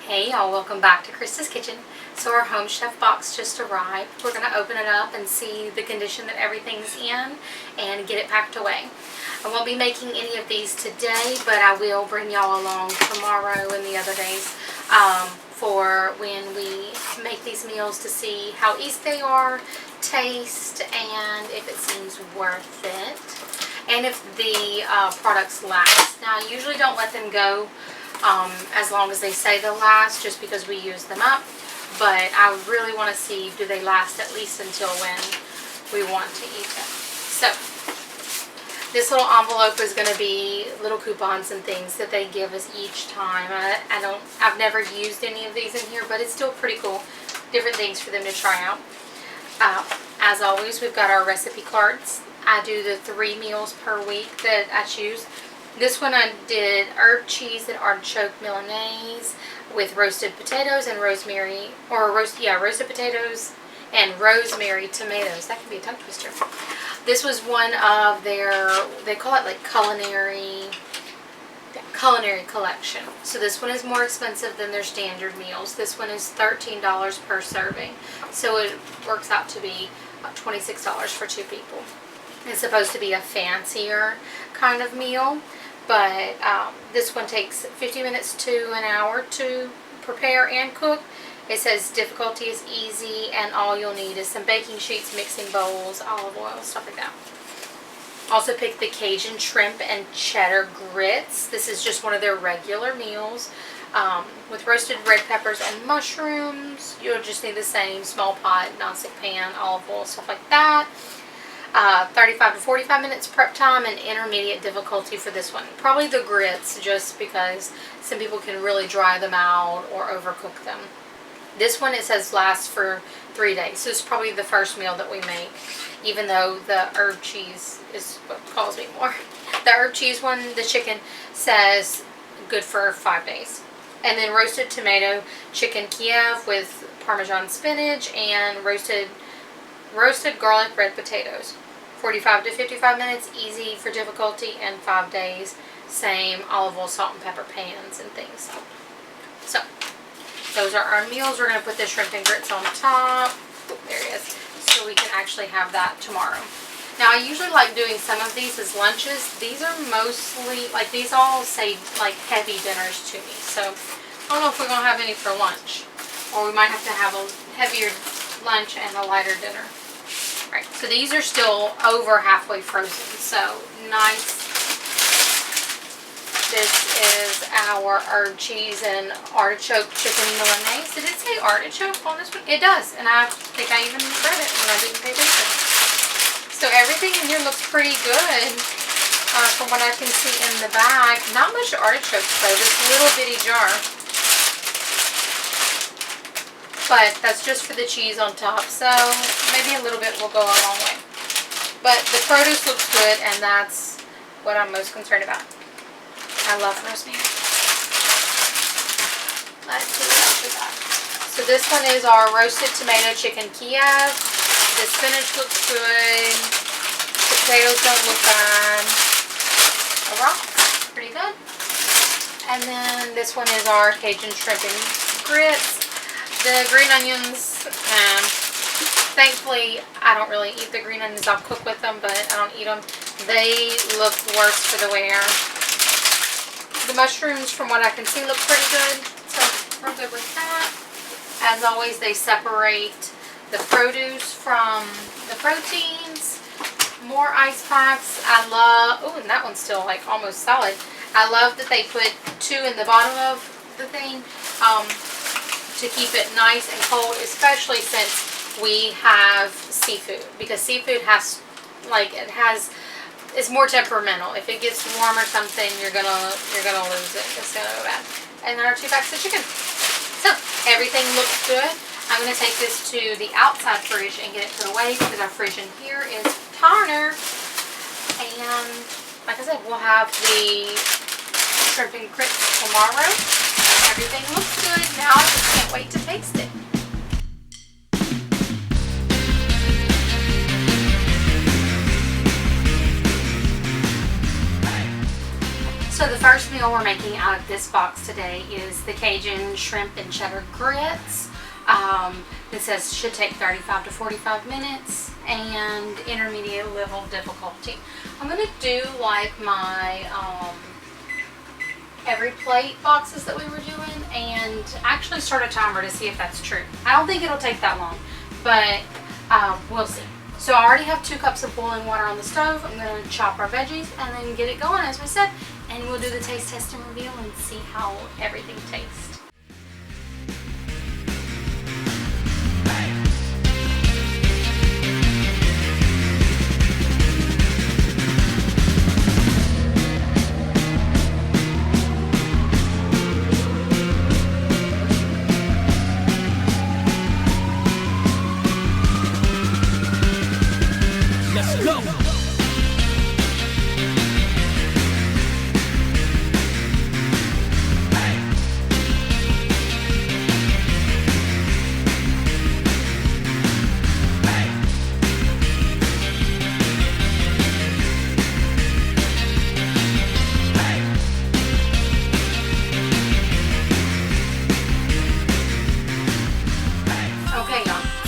Hey y'all, welcome back to Krista's Kitchen. So our Home Chef box just arrived. We're going to open it up and see the condition that everything's in and get it packed away. I won't be making any of these today, but I will bring y'all along tomorrow and the other days for when we make these meals to see how easy they are, taste, and if it seems worth it. And if the products last. Now I usually don't let them go as long as they say they'll last, just because we use them up. But I really want to see, do they last at least until when we want to eat them. So this little envelope is going to be little coupons and things that they give us each time. I've never used any of these in here, but it's still pretty cool. Different things for them to try out. As always, we've got our recipe cards. I do the 3 meals per week that I choose. This one I did herb cheese and artichoke Milanese with roasted potatoes and rosemary, roasted potatoes and rosemary tomatoes. That can be a tongue twister. This was one of their, they call it like culinary collection. So this one is more expensive than their standard meals. This one is $13 per serving. So it works out to be about $26 for 2 people. It's supposed to be a fancier kind of meal. But this one takes 50 minutes to an hour to prepare and cook. It says difficulty is easy, and all you'll need is some baking sheets, mixing bowls, olive oil, stuff like that. Also picked the Cajun shrimp and cheddar grits. This is just one of their regular meals with roasted red peppers and mushrooms. You'll just need the same small pot, nonstick pan, olive oil, stuff like that. 35 to 45 minutes prep time, and intermediate difficulty for this one. Probably the grits, just because some people can really dry them out or overcook them. This one, it says lasts for 3 days. So it's probably the first meal that we make, even though the herb cheese is what calls me more. The herb cheese one, the chicken, says good for 5 days. And then roasted tomato chicken Kiev with Parmesan spinach and roasted garlic red potatoes. 45 to 55 minutes, easy for difficulty, and 5 days. Same olive oil, salt, and pepper pans and things. So, those are our meals. We're going to put the shrimp and grits on top. Oh, there it is. So we can actually have that tomorrow. Now, I usually like doing some of these as lunches. These are mostly, like, these all say, like, heavy dinners to me. So, I don't know if we're going to have any for lunch. Or we might have to have a heavier lunch and a lighter dinner. Right, so these are still over halfway frozen, so nice. This is our herb cheese and artichoke chicken Milanese. Did it say artichoke on this one? It does, and I think I even read it when I didn't pay attention. So everything in here looks pretty good from what I can see in the bag. Not much artichokes though, this little bitty jar. But that's just for the cheese on top, so maybe a little bit will go a long way. But the produce looks good, and that's what I'm most concerned about. I love rosemary. Let's see what else we got. So this one is our roasted tomato chicken Kiev. The spinach looks good. The potatoes don't look bad. Overall, pretty good. And then this one is our Cajun shrimp and grits. The green onions, thankfully, I don't really eat the green onions. I'll cook with them, but I don't eat them. They look worse for the wear. The mushrooms, from what I can see, look pretty good, so we're good with that. As always, they separate the produce from the proteins. More ice packs. I love, oh, and that one's still like almost solid. I love that they put 2 in the bottom of the thing. To keep it nice and cold, especially since we have seafood, because seafood has, it's more temperamental. If it gets warm or something, you're gonna lose it. It's gonna go bad. And then our 2 packs of chicken. So everything looks good. I'm gonna take this to the outside fridge and get it put away, because our fridge in here is Tarner. And like I said, we'll have the shrimp and grits tomorrow. Everything looks good. Now I just can't wait to taste it. So the first meal meal we're making out of this box today is the Cajun shrimp and cheddar grits. It says should take 35 to 45 minutes and intermediate level difficulty. I'm going to do like my every plate boxes that we were doing and actually start a timer to see if that's true. I don't think it'll take that long, but we'll see. So I already have 2 cups of boiling water on the stove. I'm going to chop our veggies and then get it going as we said, and we'll do the taste test and reveal and see how everything tastes.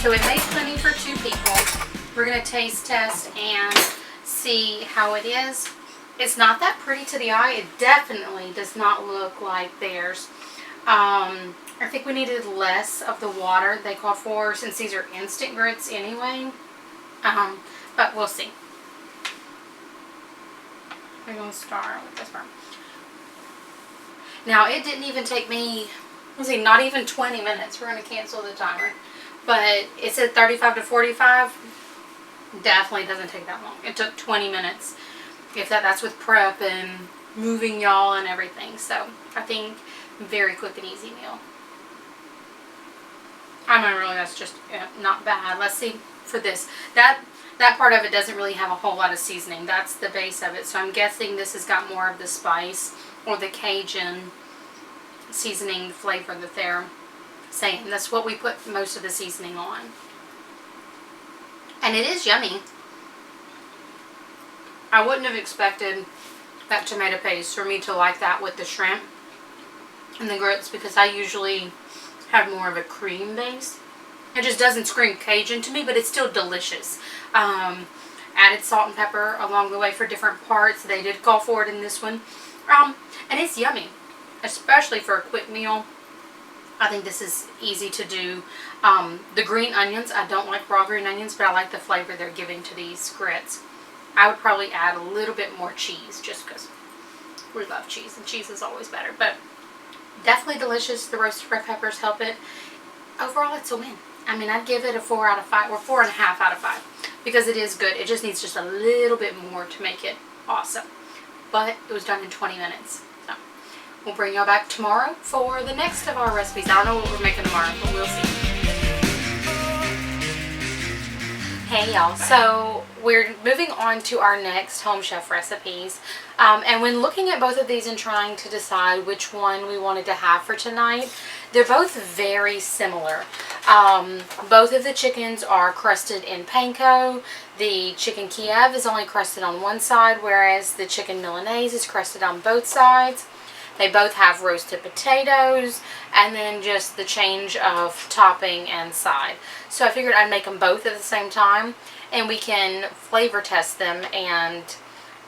So it makes plenty for 2 people. We're going to taste test and see how it is. It's not that pretty to the eye. It definitely does not look like theirs. I think we needed less of the water they call for since these are instant grits anyway. But we'll see. We're going to start with this one. Now it didn't even take me, let's see, not even 20 minutes. We're going to cancel the timer. But it said 35 to 45. Definitely doesn't take that long. It took 20 minutes. If that's with prep and moving y'all and everything. So I think very quick and easy meal. I mean, really, that's just not bad. Let's see for this. That part of it doesn't really have a whole lot of seasoning. That's the base of it. So I'm guessing this has got more of the spice or the Cajun seasoning flavor that they're saying. That's what we put most of the seasoning on. And it is yummy. I wouldn't have expected that tomato paste for me to like that with the shrimp and the grits because I usually have more of a cream base. It just doesn't scream Cajun to me, but it's still delicious. Added salt and pepper along the way for different parts. They did call for it in this one. And it's yummy, especially for a quick meal. I think this is easy to do. The green onions, I don't like raw green onions, but I like the flavor they're giving to these grits. I would probably add a little bit more cheese just because we love cheese and cheese is always better. But definitely delicious. The roasted red peppers help it. Overall, it's a win. I mean, I'd give it a 4 out of 5 or 4.5 out of 5 because it is good. It just needs just a little bit more to make it awesome. But it was done in 20 minutes. We'll bring y'all back tomorrow for the next of our recipes. I don't know what we're making tomorrow, but we'll see. Hey y'all, so we're moving on to our next home chef recipes. And when looking at both of these and trying to decide which one we wanted to have for tonight, they're both very similar. Both of the chickens are crusted in panko. The chicken Kiev is only crusted on one side, whereas the chicken Milanese is crusted on both sides. They both have roasted potatoes and then just the change of topping and side. So I figured I'd make them both at the same time and we can flavor test them. And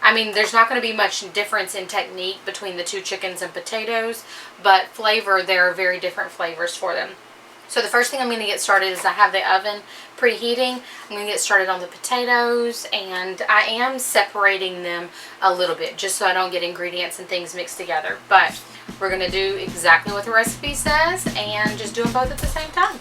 I mean, there's not going to be much difference in technique between the 2 chickens and potatoes, but flavor, there are very different flavors for them. So the first thing I'm going to get started is I have the oven preheating. I'm going to get started on the potatoes, and I am separating them a little bit just so I don't get ingredients and things mixed together. But we're going to do exactly what the recipe says and just do them both at the same time.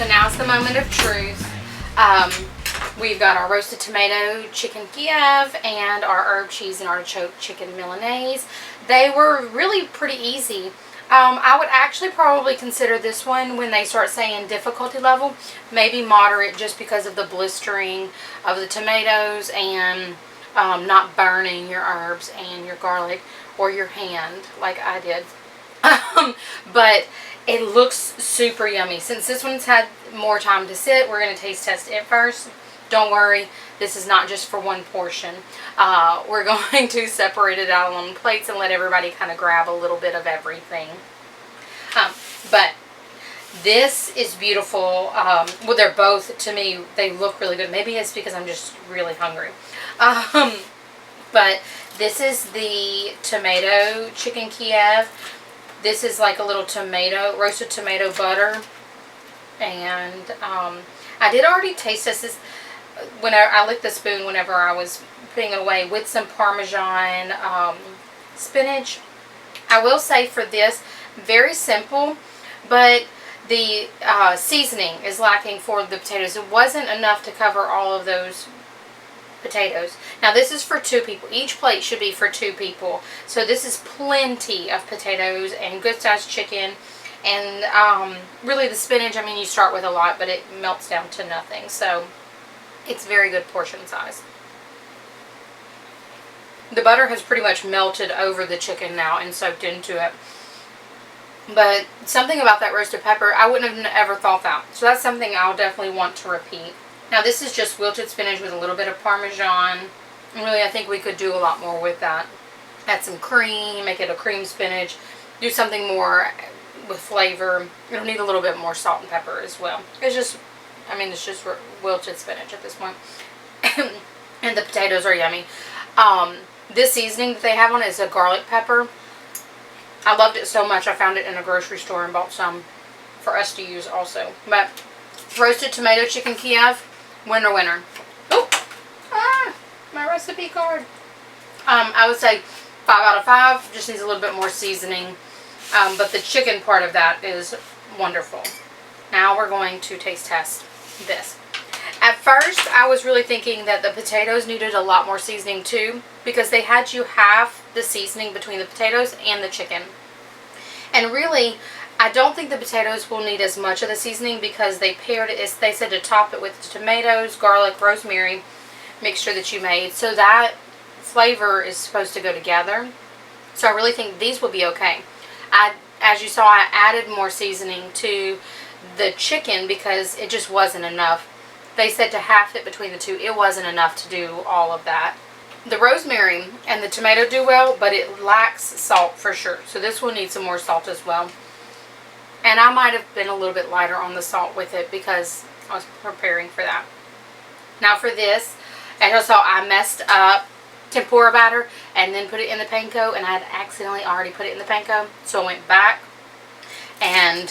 So now's the moment of truth. We've got our roasted tomato chicken Kiev and our herb cheese and artichoke chicken Milanese. They were really pretty easy. I would actually probably consider this one, when they start saying difficulty level, maybe moderate, just because of the blistering of the tomatoes and not burning your herbs and your garlic or your hand like I did. But it looks super yummy. Since this one's had more time to sit, we're going to taste test it first. Don't worry, this is not just for one portion. We're going to separate it out on plates and let everybody kind of grab a little bit of everything. But this is beautiful. Well, they're both, to me, they look really good. Maybe it's because I'm just really hungry. But this is the tomato chicken Kiev. This is like a little tomato, roasted tomato butter. And I did already taste this. Whenever I licked the spoon whenever I was putting it away, with some Parmesan spinach. I will say for this, very simple, but the seasoning is lacking for the potatoes. It wasn't enough to cover all of those potatoes. Now this is for 2 people. Each plate should be for 2 people. So this is plenty of potatoes and good sized chicken. And really the spinach, I mean, you start with a lot, but it melts down to nothing. So it's very good portion size. The butter has pretty much melted over the chicken now and soaked into it. But something about that roasted pepper, I wouldn't have ever thought that. So that's something I'll definitely want to repeat. Now this is just wilted spinach with a little bit of Parmesan. And really, I think we could do a lot more with that. Add some cream, make it a cream spinach. Do something more with flavor. It'll need a little bit more salt and pepper as well. It's just, I mean, it's just wilted spinach at this point. And the potatoes are yummy. This seasoning that they have on it is a garlic pepper. I loved it so much I found it in a grocery store and bought some for us to use also. But roasted tomato chicken Kiev, winner winner. Oh, my recipe card. I would say 5 out of 5. Just needs a little bit more seasoning. But the chicken part of that is wonderful. Now we're going to taste test this. At first, I was really thinking that the potatoes needed a lot more seasoning too, because they had you half the seasoning between the potatoes and the chicken. And really, I don't think the potatoes will need as much of the seasoning, because they paired it, they said to top it with the tomatoes, garlic, rosemary mixture that you made. So that flavor is supposed to go together. So I really think these will be okay. As you saw, I added more seasoning to the chicken because it just wasn't enough. They said to half it between the 2. It wasn't enough to do all of that. The rosemary and the tomato do well, but it lacks salt for sure. So this will need some more salt as well. And I might have been a little bit lighter on the salt with it because I was preparing for that. Now for this, as you saw, I messed up tempura batter and then put it in the panko, and I had accidentally already put it in the panko. So I went back and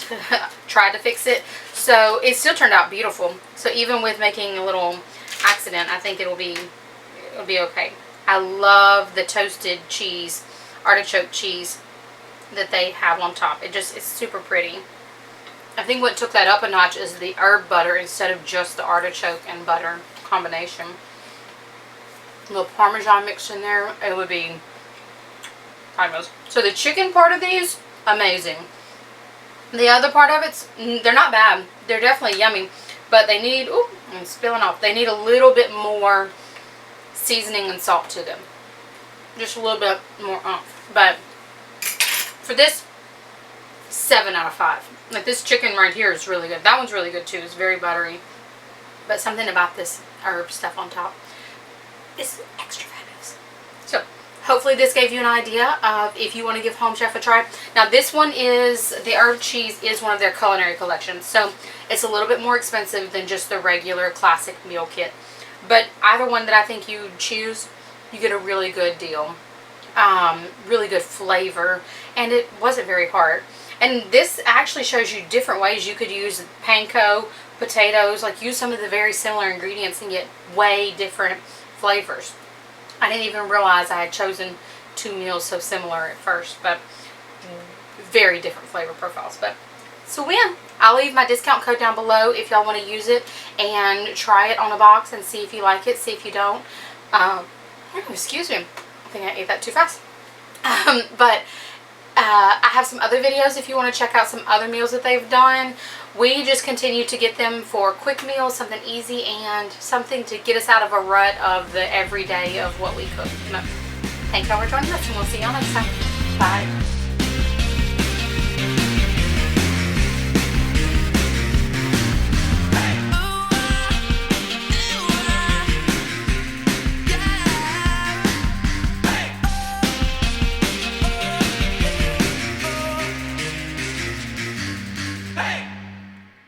tried to fix it. So it still turned out beautiful. So even with making a little accident, I think it'll be okay. I love the toasted cheese, artichoke cheese that they have on top. It's super pretty. I think what took that up a notch is the herb butter instead of just the artichoke and butter combination. A little Parmesan mixed in there, it would be fabulous. So the chicken part of these, amazing. The other part of it's, they're not bad. They're definitely yummy, but they need, ooh, I'm spilling off. They need a little bit more seasoning and salt to them. Just a little bit more oomph. But for this, 7 out of 5. Like this chicken right here is really good. That one's really good too. It's very buttery. But something about this herb stuff on top is extra fabulous. So hopefully this gave you an idea of if you want to give Home Chef a try. Now this one is, the herb cheese is one of their culinary collections. So it's a little bit more expensive than just the regular classic meal kit. But either one that I think you choose, you get a really good deal. Really good flavor. And it wasn't very hard. And this actually shows you different ways you could use panko, potatoes, like use some of the very similar ingredients and get way different flavors. I didn't even realize I had chosen 2 meals so similar at first, but very different flavor profiles. But So win. I'll leave my discount code down below if y'all want to use it and try it on a box and see if you like it, see if you don't. Excuse me. I think I ate that too fast. But I have some other videos if you want to check out some other meals that they've done. We just continue to get them for quick meals, something easy, and something to get us out of a rut of the everyday of what we cook. Thank y'all for joining us, and we'll see y'all next time. Bye.